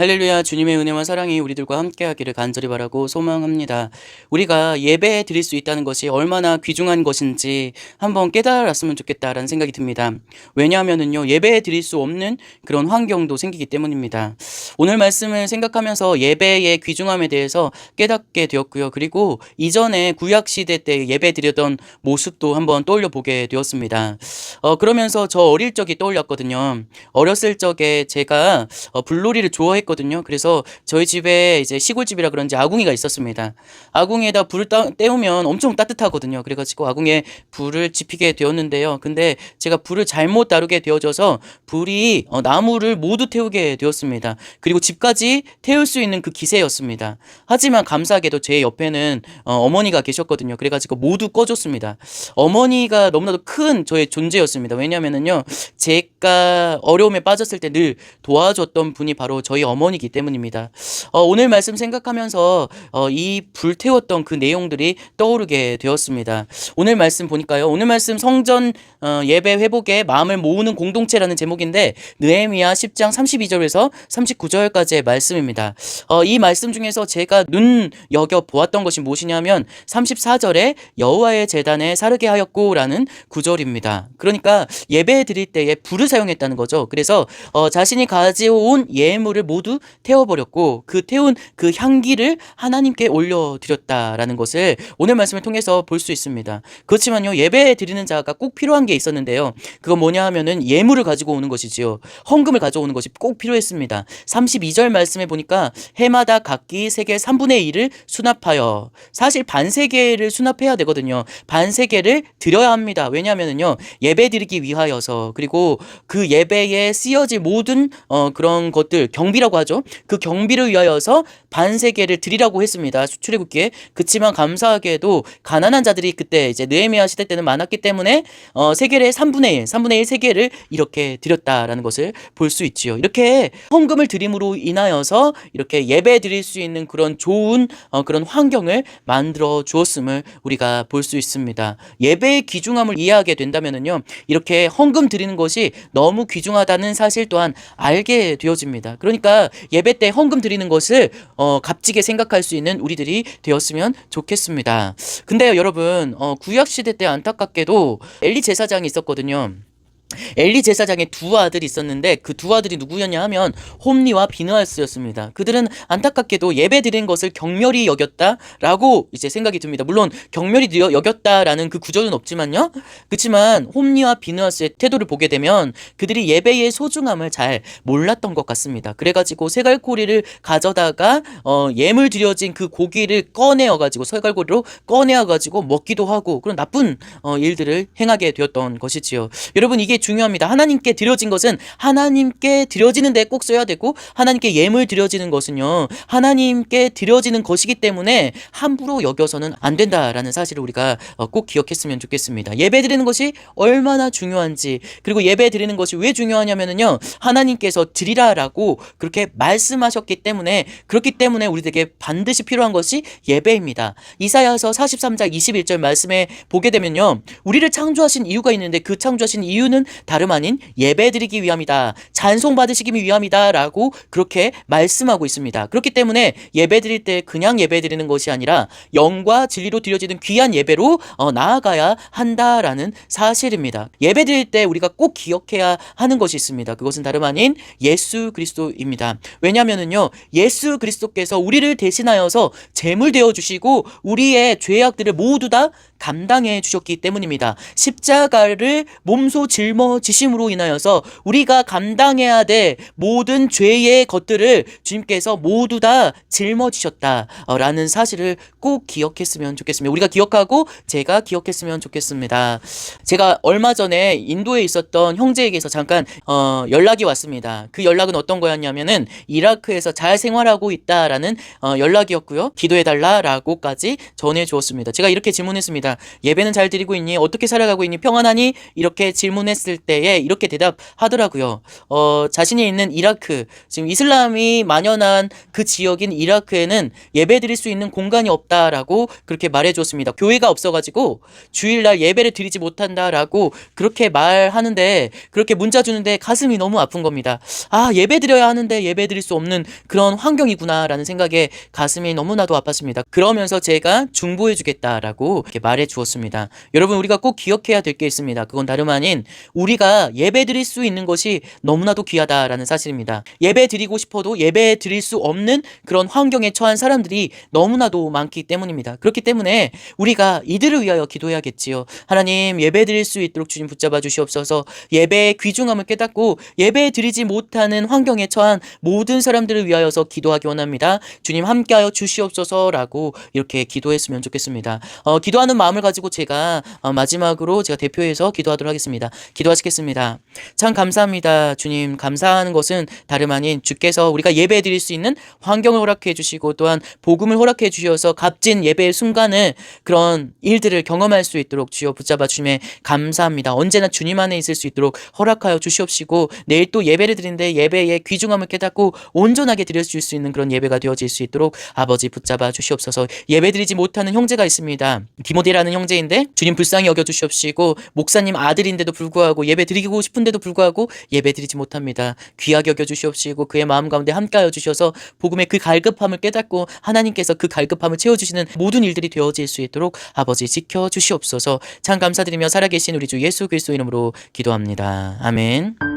할렐루야. 주님의 은혜와 사랑이 우리들과 함께하기를 간절히 바라고 소망합니다. 우리가 예배 드릴 수 있다는 것이 얼마나 귀중한 것인지 한번 깨달았으면 좋겠다라는 생각이 듭니다. 왜냐하면요, 예배 드릴 수 없는 그런 환경도 생기기 때문입니다. 오늘 말씀을 생각하면서 예배의 귀중함에 대해서 깨닫게 되었고요. 그리고 이전에 구약시대 때 예배 드리던 모습도 한번 떠올려 보게 되었습니다. 그러면서 저 어릴 적이 떠올렸거든요. 어렸을 적에 제가 불놀이를 좋아했거든요. 그래서 저희 집에 이제 시골집이라 그런지 아궁이가 있었습니다. 아궁이에다 불을 때우면 엄청 따뜻하거든요. 그래가지고 아궁이에 불을 지피게 되었는데요. 근데 제가 불을 잘못 다루게 되어져서 불이 나무를 모두 태우게 되었습니다. 그리고 집까지 태울 수 있는 그 기세였습니다. 하지만 감사하게도 제 옆에는 어머니가 계셨거든요. 그래가지고 모두 꺼줬습니다. 어머니가 너무나도 큰 저의 존재였습니다. 왜냐면은요, 제가 어려움에 빠졌을 때 늘 도와줬던 분이 바로 저희 어머니이기 때문입니다. 오늘 말씀 생각하면서 이 불태웠던 그 내용들이 떠오르게 되었습니다. 오늘 말씀 보니까요. 오늘 말씀 성전 예배 회복에 마음을 모으는 공동체라는 제목인데 느헤미야 10장 32절에서 39절까지의 말씀입니다. 이 말씀 중에서 제가 눈여겨 보았던 것이 무엇이냐면 34절에 여호와의 제단에 사르게 하였고라는 구절입니다. 그러니까 예배 드릴 때에 불을 사용했다는 거죠. 그래서 자신이 가져온 예물을 모두 태워버렸고 그 태운 그 향기를 하나님께 올려드렸다라는 것을 오늘 말씀을 통해서 볼 수 있습니다. 그렇지만요, 예배 드리는 자가 꼭 필요한 게 있었는데요. 그건 뭐냐 하면은 예물을 가지고 오는 것이지요. 헌금을 가져오는 것이 꼭 필요했습니다. 32절 말씀에 보니까 해마다 각기 세계 3분의 1을 수납하여, 사실 반세계를 수납해야 되거든요. 반세계를 드려야 합니다. 왜냐하면요, 예배 드리기 위하여서, 그리고 그 예배에 쓰여질 모든 그런 것들, 경비라고 하죠. 그 경비를 위하여서 반세계를 드리라고 했습니다. 출애굽기에. 그치만 감사하게도 가난한 자들이 그때 이제 느헤미야 시대 때는 많았기 때문에 세계의 3분의 1 세계를 이렇게 드렸다라는 것을 볼 수 있지요. 이렇게 헌금을 드림으로 인하여서 이렇게 예배 드릴 수 있는 그런 좋은 그런 환경을 만들어 주었음을 우리가 볼 수 있습니다. 예배의 귀중함을 이해하게 된다면은요, 이렇게 헌금 드리는 것이 너무 귀중하다는 사실 또한 알게 되어집니다. 그러니까 예배 때 헌금 드리는 것을 값지게 생각할 수 있는 우리들이 되었으면 좋겠습니다. 근데요, 여러분, 구약 시대 때 안타깝게도 엘리 제사장이 있었거든요. 엘리 제사장의 두 아들이 있었는데 그 두 아들이 누구였냐 하면 홈리와 비느하스였습니다. 그들은 안타깝게도 예배 드린 것을 경멸히 여겼다라고 이제 생각이 듭니다. 물론 경멸히 여겼다라는 그 구절은 없지만요. 그렇지만 홈리와 비느하스의 태도를 보게 되면 그들이 예배의 소중함을 잘 몰랐던 것 같습니다. 그래가지고 새갈고리를 가져다가 예물 드려진 그 고기를 꺼내어가지고 새갈고리로 꺼내어가지고 먹기도 하고 그런 나쁜 일들을 행하게 되었던 것이지요. 여러분, 이게 중요합니다. 하나님께 드려진 것은 하나님께 드려지는 데 꼭 써야 되고, 하나님께 예물 드려지는 것은요, 하나님께 드려지는 것이기 때문에 함부로 여겨서는 안 된다라는 사실을 우리가 꼭 기억했으면 좋겠습니다. 예배 드리는 것이 얼마나 중요한지, 그리고 예배 드리는 것이 왜 중요하냐면요, 하나님께서 드리라라고 그렇게 말씀하셨기 때문에, 그렇기 때문에 우리에게 반드시 필요한 것이 예배입니다. 이사야서 43장 21절 말씀에 보게 되면요, 우리를 창조하신 이유가 있는데 그 창조하신 이유는 다름 아닌 예배 드리기 위함이다, 찬송 받으시기 위함이다 라고 그렇게 말씀하고 있습니다. 그렇기 때문에 예배 드릴 때 그냥 예배 드리는 것이 아니라 영과 진리로 드려지는 귀한 예배로 나아가야 한다라는 사실입니다. 예배 드릴 때 우리가 꼭 기억해야 하는 것이 있습니다. 그것은 다름 아닌 예수 그리스도입니다. 왜냐하면요, 예수 그리스도께서 우리를 대신하여서 제물 되어 주시고 우리의 죄악들을 모두 다 감당해 주셨기 때문입니다. 십자가를 몸소 짊어지심으로 인하여서 우리가 감당해야 될 모든 죄의 것들을 주님께서 모두 다 짊어지셨다라는 사실을 꼭 기억했으면 좋겠습니다. 우리가 기억하고 제가 기억했으면 좋겠습니다. 제가 얼마 전에 인도에 있었던 형제에게서 잠깐 연락이 왔습니다. 그 연락은 어떤 거였냐면은 이라크에서 잘 생활하고 있다라는 연락이었고요. 기도해달라라고까지 전해주었습니다. 제가 이렇게 질문했습니다. 예배는 잘 드리고 있니? 어떻게 살아가고 있니? 평안하니? 이렇게 질문했을 물어봤을 때에 이렇게 대답하더라고요. 자신이 있는 이라크, 지금 이슬람이 만연한 그 지역인 이라크에는 예배 드릴 수 있는 공간이 없다라고 그렇게 말해 주었습니다. 교회가 없어가지고 주일날 예배를 드리지 못한다라고 그렇게 말하는데, 그렇게 문자 주는데 가슴이 너무 아픈 겁니다. 아, 예배 드려야 하는데 예배 드릴 수 없는 그런 환경이구나라는 생각에 가슴이 너무나도 아팠습니다. 그러면서 제가 중보해 주겠다라고 이렇게 말해 주었습니다. 여러분, 우리가 꼭 기억해야 될 게 있습니다. 그건 다름 아닌 우리가 예배 드릴 수 있는 것이 너무나도 귀하다라는 사실입니다. 예배 드리고 싶어도 예배 드릴 수 없는 그런 환경에 처한 사람들이 너무나도 많기 때문입니다. 그렇기 때문에 우리가 이들을 위하여 기도해야겠지요. 하나님, 예배 드릴 수 있도록 주님 붙잡아 주시옵소서. 예배의 귀중함을 깨닫고 예배 드리지 못하는 환경에 처한 모든 사람들을 위하여서 기도하기 원합니다. 주님, 함께하여 주시옵소서라고 이렇게 기도했으면 좋겠습니다. 기도하는 마음을 가지고 제가 마지막으로 제가 대표해서 기도하도록 하겠습니다. 기도하시겠습니다. 참 감사합니다. 주님, 감사하는 것은 다름 아닌 주께서 우리가 예배 드릴 수 있는 환경을 허락해 주시고 또한 복음을 허락해 주셔서 값진 예배의 순간을, 그런 일들을 경험할 수 있도록 주여 붙잡아 주심에 감사합니다. 언제나 주님 안에 있을 수 있도록 허락하여 주시옵시고, 내일 또 예배를 드리는데 예배의 귀중함을 깨닫고 온전하게 드려줄 수 있는 그런 예배가 되어질 수 있도록 아버지 붙잡아 주시옵소서. 예배 드리지 못하는 형제가 있습니다. 디모데라는 형제인데 주님 불쌍히 여겨 주시옵시고, 목사님 아들인데도 불구하고 예배 드리고 싶은데도 불구하고 예배 드리지 못합니다. 귀하게 여겨 주시옵시고 그의 마음 가운데 함께하여 주셔서 복음의 그 갈급함을 깨닫고 하나님께서 그 갈급함을 채워주시는 모든 일들이 되어질 수 있도록 아버지 지켜 주시옵소서. 참 감사드리며 살아계신 우리 주 예수 그리스도 이름으로 기도합니다. 아멘.